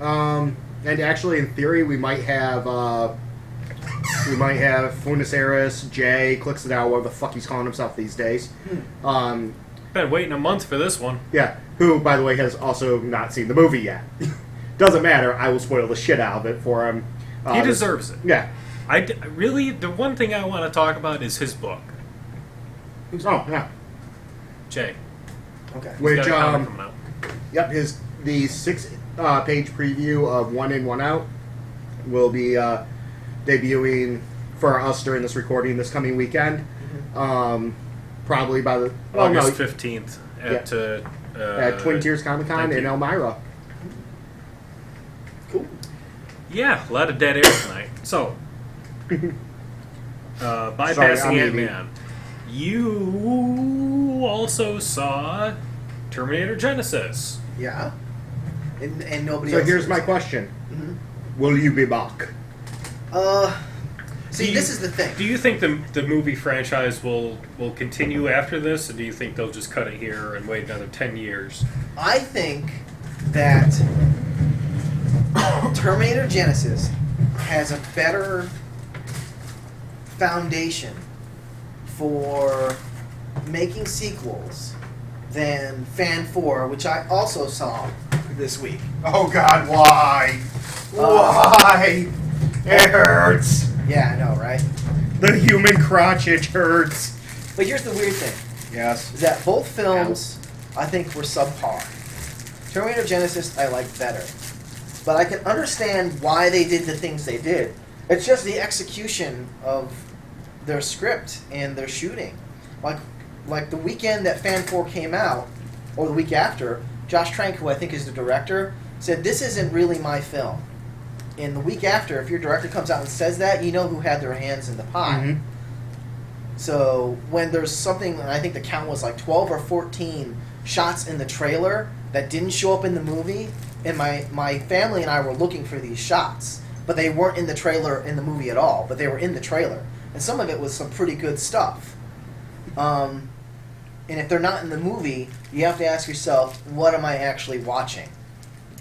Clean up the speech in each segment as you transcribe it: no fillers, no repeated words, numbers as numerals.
And actually, in theory, we might have Funaceris, Jay, clicks it out, whatever the fuck he's calling himself these days. Been waiting a month for this one. Yeah, who, by the way, has also not seen the movie yet. Doesn't matter, I will spoil the shit out of it for him. He deserves it. Yeah. Really, the one thing I want to talk about is his book. Oh, yeah. Jay. Okay. Which, He's got a comic coming out. Yep, the 6-page preview of One In, One Out will be debuting for us during this recording this coming weekend. Probably by the August 15th at Twin Tiers Comic Con in Elmira. Cool. Yeah, a lot of dead air tonight. So, bypassing Ant-Man, you also saw Terminator Genesis. Yeah. And nobody So else here's is. my question. Will you be back? See, this is the thing. Do you think the movie franchise will continue after this, or do you think they'll just cut it here and wait another 10 years? I think that Terminator Genesis has a better foundation for making sequels than Fan 4, which I also saw this week. Oh God, why? Why? It hurts. Yeah, I know, right? The human crotch, it hurts. But here's the weird thing. Yes. Is that both films, I think, were subpar. Terminator Genesis, I liked better. But I can understand why they did the things they did. It's just the execution of their script and their shooting. Like the weekend that Fan 4 came out, or the week after, Josh Trank, who I think is the director, said, this isn't really my film. And the week after, if your director comes out and says that, you know who had their hands in the pie. Mm-hmm. So when there's something, and I think the count was like 12 or 14 shots in the trailer that didn't show up in the movie, and my family and I were looking for these shots, but they weren't in the trailer in the movie at all, but they were in the trailer. And some of it was some pretty good stuff. And if they're not in the movie, you have to ask yourself, what am I actually watching?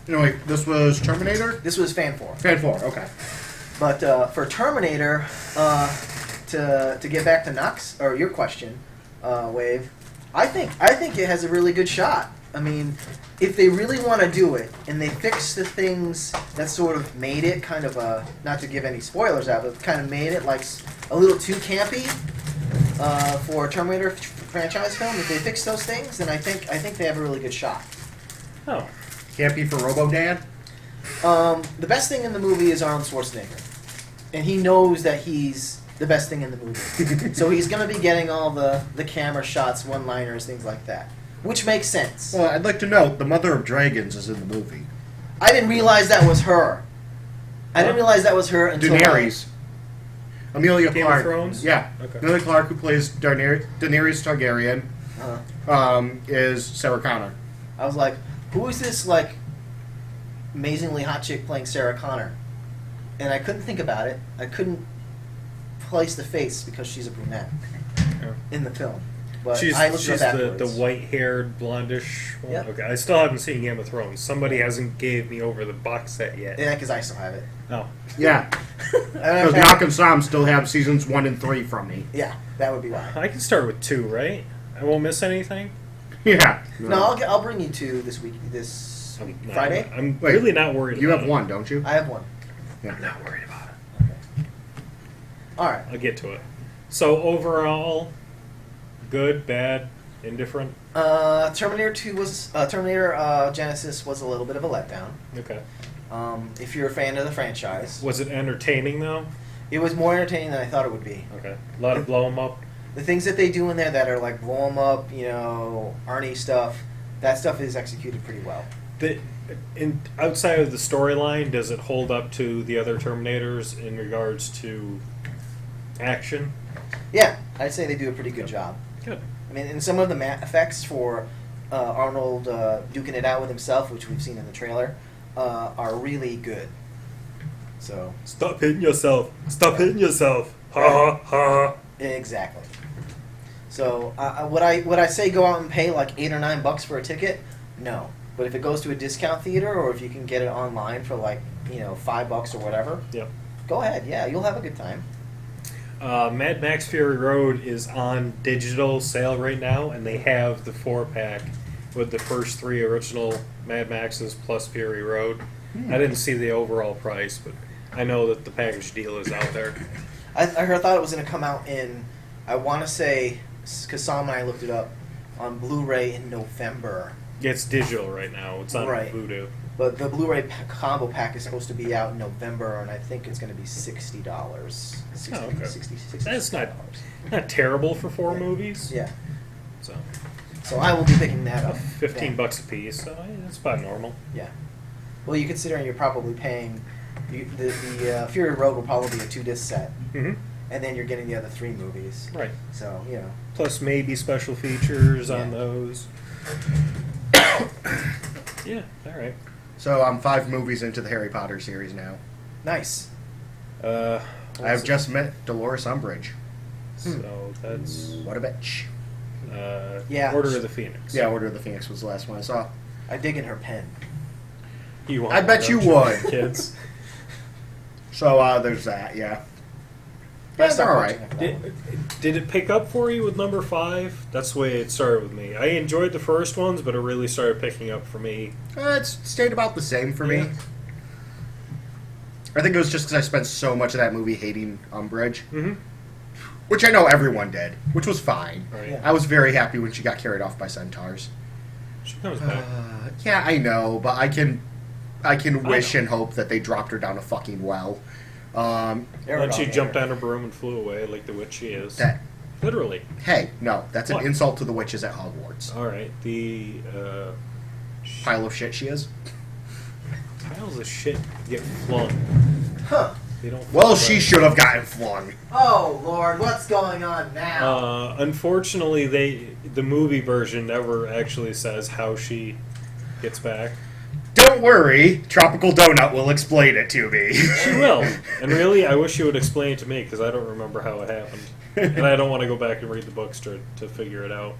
Anyway, this was Terminator? This was Fan 4. Fan 4, okay. But for Terminator, to get back to Knox, or your question, Wave, I think it has a really good shot. I mean, if they really want to do it, and they fix the things that sort of made it kind of not to give any spoilers out, but kind of made it like a little too campy for a Terminator franchise film, if they fix those things, then I think they have a really good shot. Oh. Campy for Robo-Dad? The best thing in the movie is Arnold Schwarzenegger. And he knows that he's the best thing in the movie. So he's going to be getting all the camera shots, one-liners, things like that. Which makes sense. Well, I'd like to note, the Mother of Dragons is in the movie. I didn't realize that was her. I didn't realize that was her until... Daenerys. Amelia Game Clarke. of Thrones? Yeah. Okay. Amelia Clarke, who plays Daenerys Targaryen, is Sarah Connor. I was like, who is this, like, amazingly hot chick playing Sarah Connor? And I couldn't think about it. I couldn't place the face because she's a brunette in the film. But She's I looked it up the afterwards. white-haired, blondish one? Yep. Okay, I still haven't seen Game of Thrones. Somebody hasn't gave me over the box set yet. Yeah, because I still have it. Oh. Yeah. Because Knock and Sam still have seasons 1 and 3 from me. Yeah, that would be why. I can start with 2, right? I won't miss anything? Yeah. No, I'll bring you two this week. This No, Friday. I'm Wait, really not worried You about have it. one, don't you? I have one. I'm not worried about it. Okay. All right. I'll get to it. So overall, good, bad, indifferent? Terminator Genesis was a little bit of a letdown. Okay. If you're a fan of the franchise, Was it entertaining, though? it was more entertaining than I thought it would be. Okay. A lot of blow 'em up? The things that they do in there that are like blow 'em up, Arnie stuff, that stuff is executed pretty well. Outside of the storyline, does it hold up to the other Terminators in regards to action? Yeah, I'd say they do a pretty good job. Good. I mean, and some of the effects for Arnold duking it out with himself, which we've seen in the trailer, are really good. So Stop hitting yourself. Stop hitting yourself. Ha ha ha. exactly. So would I say go out and pay like $8 or $9 for a ticket? No, But if it goes to a discount theater, or if you can get it online for like, $5 or whatever, Yep. go ahead. Yeah, you'll have a good time. Mad Max Fury Road is on digital sale right now, and they have the 4-pack with the first 3 original Mad Maxes plus Fury Road. I didn't see the overall price, but I know that the package deal is out there. I thought it was going to come out in, I want to say, because Sam and I looked it up, on Blu-ray in November. It's digital right now. It's on Right. Vudu. But the Blu-ray combo pack is supposed to be out in November, and I think it's going to be $60. Okay. 60 That's $60. not terrible for 4 movies. Yeah. So I will be picking that up. $15 a piece. So that's about normal. Yeah. Well, you considering you're probably paying the Fury Road will probably be a 2-disc set, Mm-hmm. and then you're getting the other 3 movies. Right. So Plus maybe special features on Yeah. those. Yeah. All right. So I'm 5 movies into the Harry Potter series now. Nice. I've just met Dolores Umbridge. So that's What a bitch. Yeah. Order of the Phoenix. Yeah, Order of the Phoenix was the last one I saw. I dig in her pen. You want I bet you don't would. kids. So there's that, yeah. I Yeah, stopped they're all watching right. after that one. Did it pick up for you with number 5? That's the way it started with me. I enjoyed the first ones, but it really started picking up for me. It's stayed about the same for me. Yeah. I think it was just because I spent so much of that movie hating Umbridge, Mm-hmm. which I know everyone did, which was fine. Right. Yeah. I was very happy when she got carried off by centaurs. She comes back. Yeah, I know, but I can wish know. and hope that they dropped her down a fucking well. And then she Aragorn, jumped yeah. on her broom and flew away like the witch she is. That Literally. hey, no, that's What? an insult to the witches at Hogwarts. All right. The Pile of shit she is. piles of shit get flung. Huh. They don't. Well, fall she back. should have gotten flung. Oh, Lord, what's going on now? Unfortunately, the movie version never actually says how she gets back. Don't worry, Tropical Donut will explain it to me. She will. And really, I wish you would explain it to me because I don't remember how it happened. And I don't want to go back and read the books to figure it out.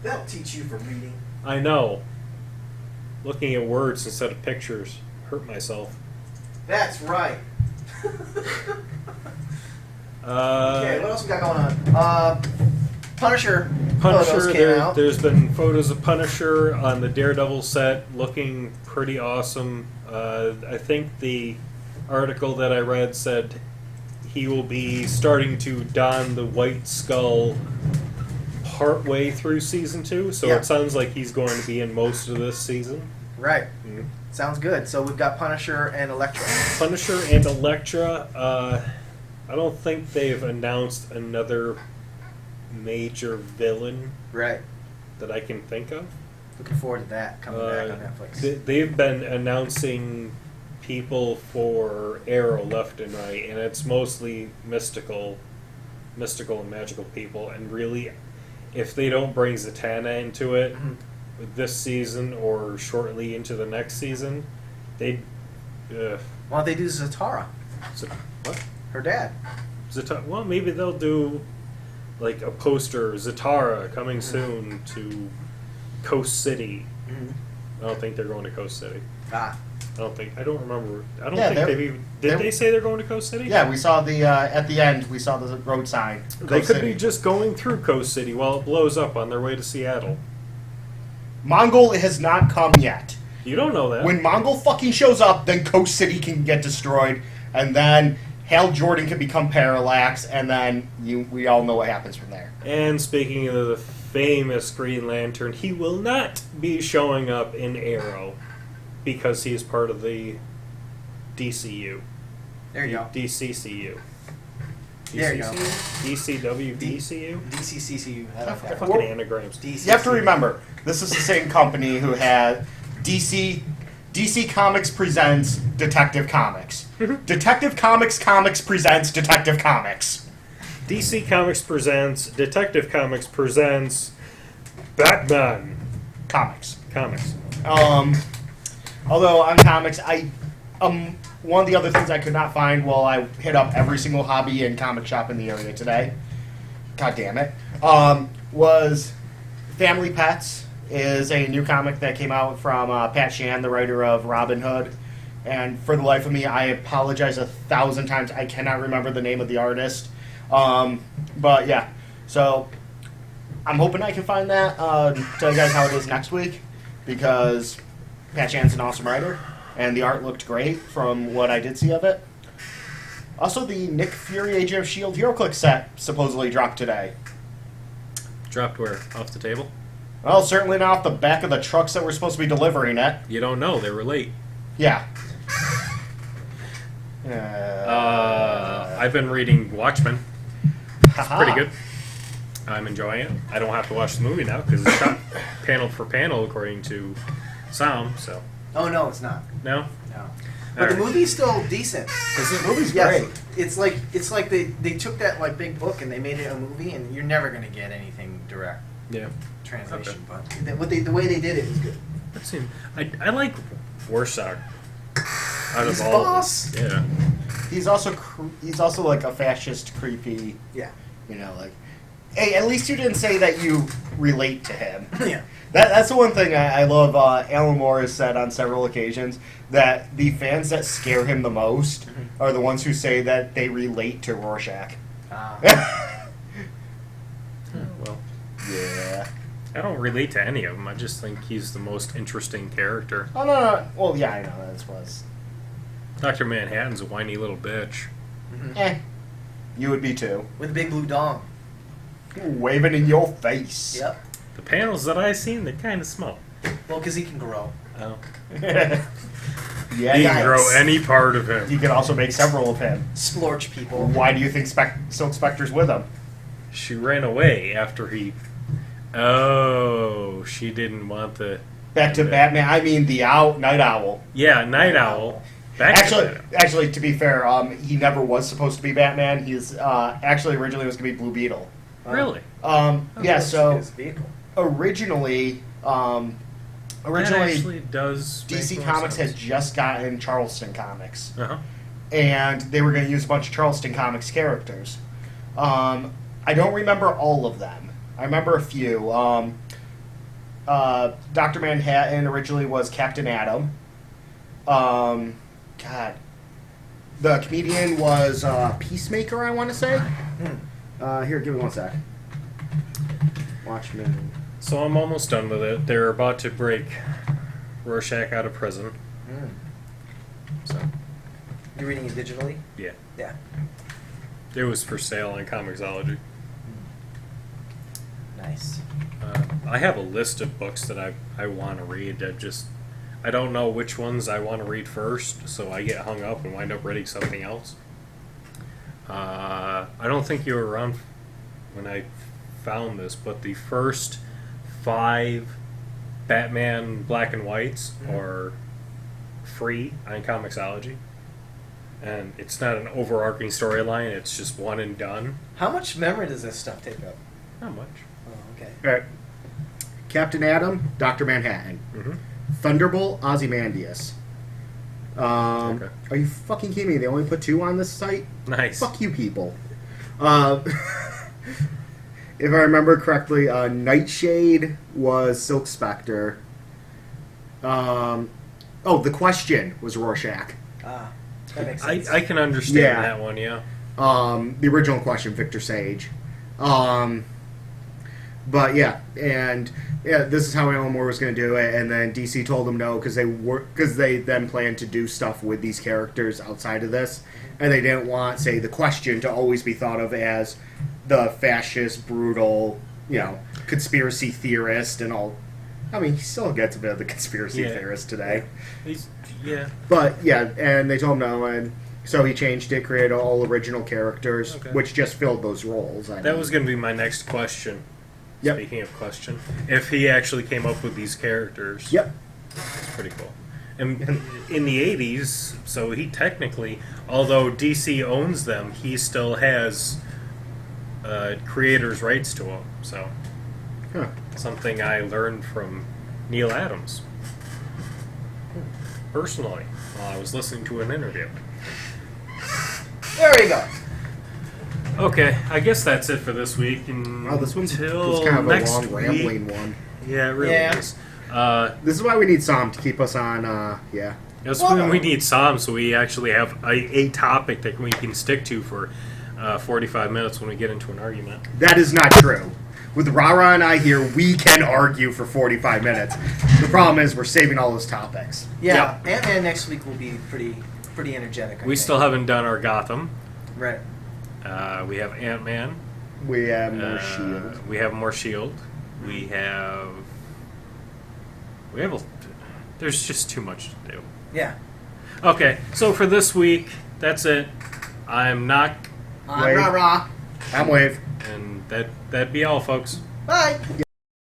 They'll teach you for reading. I know. Looking at words instead of pictures hurt myself. That's right. Okay, what else we got going on? Punisher photos came out. There's been photos of Punisher on the Daredevil set looking pretty awesome. I think the article that I read said he will be starting to don the white skull partway through season 2, so Yeah. it sounds like he's going to be in most of this season. Right. Mhm. Sounds good. So we've got Punisher and Elektra. Punisher and Elektra, I don't think they've announced another major villain Right. that I can think of. Looking forward to that coming back on Netflix. They've been announcing people for Arrow left and right, and it's mostly mystical and magical people. And really, if they don't bring Zatanna into it this season or shortly into the next season, they Why don't they do Zatara? what? Her dad. Well, maybe they'll do like a poster, Zatara coming soon to Coast City. I don't think they're going to Coast City. Ah. I don't remember. I don't Yeah, think they've even. Did they say they're going to Coast City? Yeah, we saw the at the end. We saw the road sign. They Coast could City. be just going through Coast City while it blows up on their way to Seattle. Mongol has not come yet. You don't know that. When Mongol fucking shows up, then Coast City can get destroyed, and then Hal Jordan can become Parallax, and then we all know what happens from there. And speaking of the famous Green Lantern, he will not be showing up in Arrow because he is part of the DCU. There you go. DCCU. There you go. DCW, DCU? DCCCU. I like that. Fucking anagrams. DCCU. You have to remember, this is the same company who had DC Comics presents Detective Comics. Detective Comics presents Detective Comics. DC Comics presents, Detective Comics presents Batman Comics. Comics. Although on comics, one of the other things I could not find while I hit up every single hobby and comic shop in the area today, god damn it, was family pets is a new comic that came out from Pat Shan, the writer of Robin Hood. And for the life of me, I apologize 1,000 times. I cannot remember the name of the artist. But yeah, so I'm hoping I can find that. Tell you guys how it is next week, because Pat Shan's an awesome writer, and the art looked great from what I did see of it. Also, the Nick Fury Age of S.H.I.E.L.D. HeroClix set supposedly dropped today. Dropped where? Off the table? Well, certainly not off the back of the trucks that were supposed to be delivering it. You don't know. They were late. Yeah. I've been reading Watchmen. It's pretty good. I'm enjoying it. I don't have to watch the movie now because it's shot panel for panel according to Sam. So. Oh no, it's not. No. No. But the movie's still decent. The movie's Yes, great. it's like they took that like big book and they made it a movie, and you're never gonna get anything direct Yeah. translation. Okay. But the way they did it was good. That seemed. I like Warsaw. Out He's of the all. boss. Yeah. He's also like a fascist, creepy. Yeah. You know, like, hey, at least you didn't say that you relate to him. Yeah. That's the one thing I love. Alan Moore has said on several occasions that the fans that scare him the most are the ones who say that they relate to Rorschach. Well, Yeah. I don't relate to any of them. I just think he's the most interesting character. Oh, no. Well, yeah, I know. That's was. Dr. Manhattan's a whiny little bitch. You would be too. With a big blue dong. Waving in your face. Yep. The panels that I've seen, they're kind of small. Well, because he can grow. Oh. Yeah, He can grow any part of him. You can also make several of him. Splorch people. Why do you think Silk Spectre's with him? She ran away after he... Oh, she didn't want the... Back to Batman. I mean, the Night Owl. Yeah, Night Owl. Back to Actually, to be fair, he never was supposed to be Batman. He's actually originally was going to be Blue Beetle. Really? Yeah. So His vehicle. originally, That actually does DC make more Comics sense. had just gotten Charleston Comics, Uh-huh. and they were going to use a bunch of Charleston Comics characters. I don't remember all of them. I remember a few. Dr. Manhattan originally was Captain Atom. God. The comedian was Peacemaker, I want to say. Here, give me one sec. Watchmen. So I'm almost done with it. They're about to break Rorschach out of prison. So, You're reading it digitally? yeah. Yeah. It was for sale on Comixology. Nice. I have a list of books that I want to read. I don't know which ones I want to read first, so I get hung up and wind up reading something else. I don't think you were around when I found this, but the first 5 Batman black and whites are free on Comixology. And it's not an overarching storyline, it's just one and done. How much memory does this stuff take up? Not much. Oh, okay. All right. Captain Atom, Dr. Manhattan. Mm-hmm. Thunderbolt, Ozymandias. Okay. Are you fucking kidding me? They only put 2 on this site? Nice. Fuck you people. If I remember correctly, Nightshade was Silk Spectre. The Question was Rorschach. That makes sense. I can understand Yeah. that one, yeah. The original Question, Victor Sage. But yeah, and yeah, this is how Alan Moore was going to do it, and then DC told him no because they then planned to do stuff with these characters outside of this, and they didn't want, say, the Question to always be thought of as the fascist, brutal, conspiracy theorist and all. I mean, he still gets a bit of the conspiracy theorist today. Yeah. But yeah, and they told him no, and so he changed it, created all original characters, which just filled those roles. That was going to be my next question. Yep. Speaking of question, if he actually came up with these characters. Yep. That's pretty cool. And in the 80s, so he technically, although DC owns them, he still has creators' rights to them. So, something I learned from Neil Adams. Personally, while I was listening to an interview. There we go. Okay, I guess that's it for this week. And Oh, this one's until kind of a next long, week, rambling one. Yeah, it really Yeah. is. This is why we need Sam to keep us on. Yeah. That's Well, when we need Sam, so we actually have a topic that we can stick to for 45 minutes when we get into an argument. That is not true. With Rara and I here, we can argue for 45 minutes. The problem is we're saving all those topics. Yeah, Ant-Man next week will be pretty energetic. I We think. still haven't done our Gotham. Right. We have Ant-Man. We have more Shield. We have more Shield. We have. There's just too much to do. Yeah. Okay, so for this week, that's it. I'm Knock, Rah rah. I'm Wave. and that'd be all, folks. Bye.